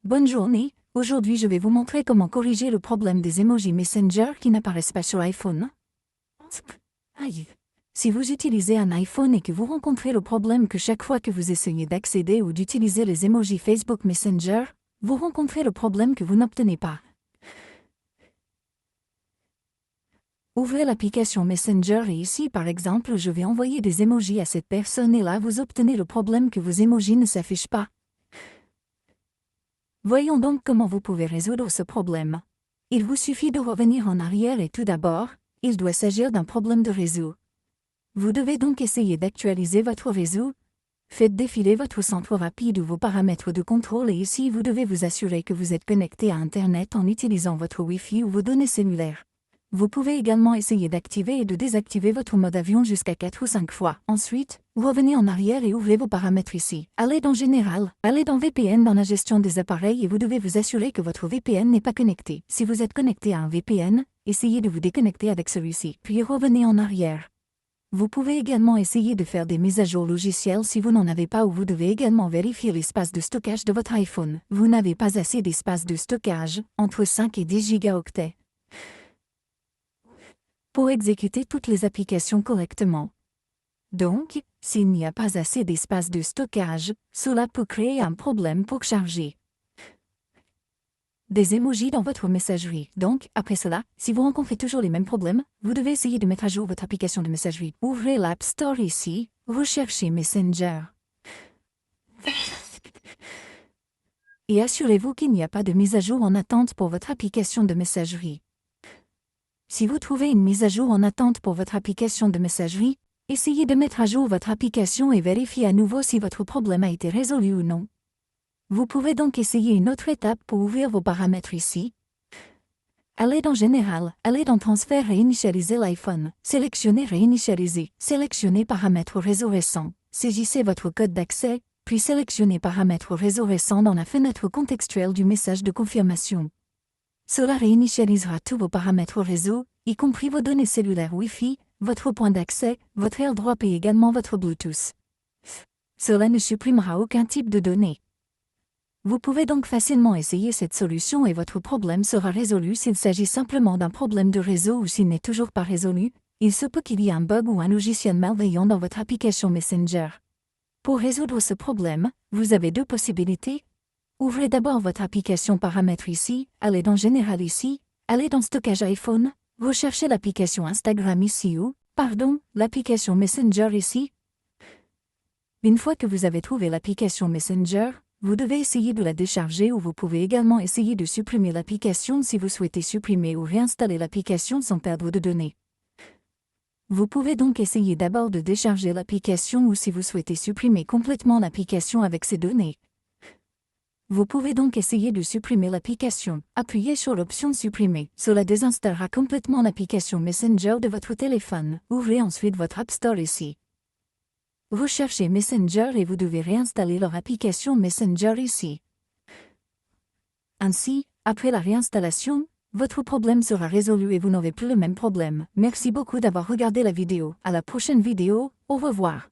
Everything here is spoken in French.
Bonne journée, aujourd'hui je vais vous montrer comment corriger le problème des emojis Messenger qui n'apparaissent pas sur iPhone. Aïe. Si vous utilisez un iPhone et que vous rencontrez le problème que chaque fois que vous essayez d'accéder ou d'utiliser les emojis Facebook Messenger, vous rencontrez le problème que vous n'obtenez pas. Ouvrez l'application Messenger et ici par exemple je vais envoyer des emojis à cette personne et là vous obtenez le problème que vos emojis ne s'affichent pas. Voyons donc comment vous pouvez résoudre ce problème. Il vous suffit de revenir en arrière et tout d'abord, il doit s'agir d'un problème de réseau. Vous devez donc essayer d'actualiser votre réseau. Faites défiler votre centre rapide ou vos paramètres de contrôle et ici vous devez vous assurer que vous êtes connecté à Internet en utilisant votre Wi-Fi ou vos données cellulaires. Vous pouvez également essayer d'activer et de désactiver votre mode avion jusqu'à 4 ou 5 fois. Ensuite, revenez en arrière et ouvrez vos paramètres ici. Allez dans Général, allez dans VPN dans la gestion des appareils et vous devez vous assurer que votre VPN n'est pas connecté. Si vous êtes connecté à un VPN, essayez de vous déconnecter avec celui-ci, puis revenez en arrière. Vous pouvez également essayer de faire des mises à jour logicielles si vous n'en avez pas ou vous devez également vérifier l'espace de stockage de votre iPhone. Vous n'avez pas assez d'espace de stockage, entre 5 et 10 gigaoctets, pour exécuter toutes les applications correctement. Donc, s'il n'y a pas assez d'espace de stockage, cela peut créer un problème pour charger des emojis dans votre messagerie. Donc, après cela, si vous rencontrez toujours les mêmes problèmes, vous devez essayer de mettre à jour votre application de messagerie. Ouvrez l'App Store ici, recherchez Messenger. Et assurez-vous qu'il n'y a pas de mise à jour en attente pour votre application de messagerie. Si vous trouvez une mise à jour en attente pour votre application de messagerie, essayez de mettre à jour votre application et vérifiez à nouveau si votre problème a été résolu ou non. Vous pouvez donc essayer une autre étape pour ouvrir vos paramètres ici. Allez dans Général, allez dans Transfert et initialiser l'iPhone. Sélectionnez Réinitialiser, sélectionnez Paramètres réseau récent, saisissez votre code d'accès, puis sélectionnez Paramètres réseau récent dans la fenêtre contextuelle du message de confirmation. Cela réinitialisera tous vos paramètres réseau, y compris vos données cellulaires Wi-Fi, votre point d'accès, votre AirDrop et également votre Bluetooth. Cela ne supprimera aucun type de données. Vous pouvez donc facilement essayer cette solution et votre problème sera résolu s'il s'agit simplement d'un problème de réseau ou s'il n'est toujours pas résolu. Il se peut qu'il y ait un bug ou un logiciel malveillant dans votre application Messenger. Pour résoudre ce problème, vous avez deux possibilités. Ouvrez d'abord votre application Paramètres ici, allez dans Général ici, allez dans Stockage iPhone, recherchez l'application Instagram ici ou, l'application Messenger ici. Une fois que vous avez trouvé l'application Messenger, vous devez essayer de la décharger ou vous pouvez également essayer de supprimer l'application si vous souhaitez supprimer ou réinstaller l'application sans perdre de données. Vous pouvez donc essayer d'abord de décharger l'application ou si vous souhaitez supprimer complètement l'application avec ces données. Vous pouvez donc essayer de supprimer l'application. Appuyez sur l'option Supprimer. Cela désinstallera complètement l'application Messenger de votre téléphone. Ouvrez ensuite votre App Store ici. Recherchez Messenger et vous devez réinstaller leur application Messenger ici. Ainsi, après la réinstallation, votre problème sera résolu et vous n'aurez plus le même problème. Merci beaucoup d'avoir regardé la vidéo. À la prochaine vidéo, au revoir.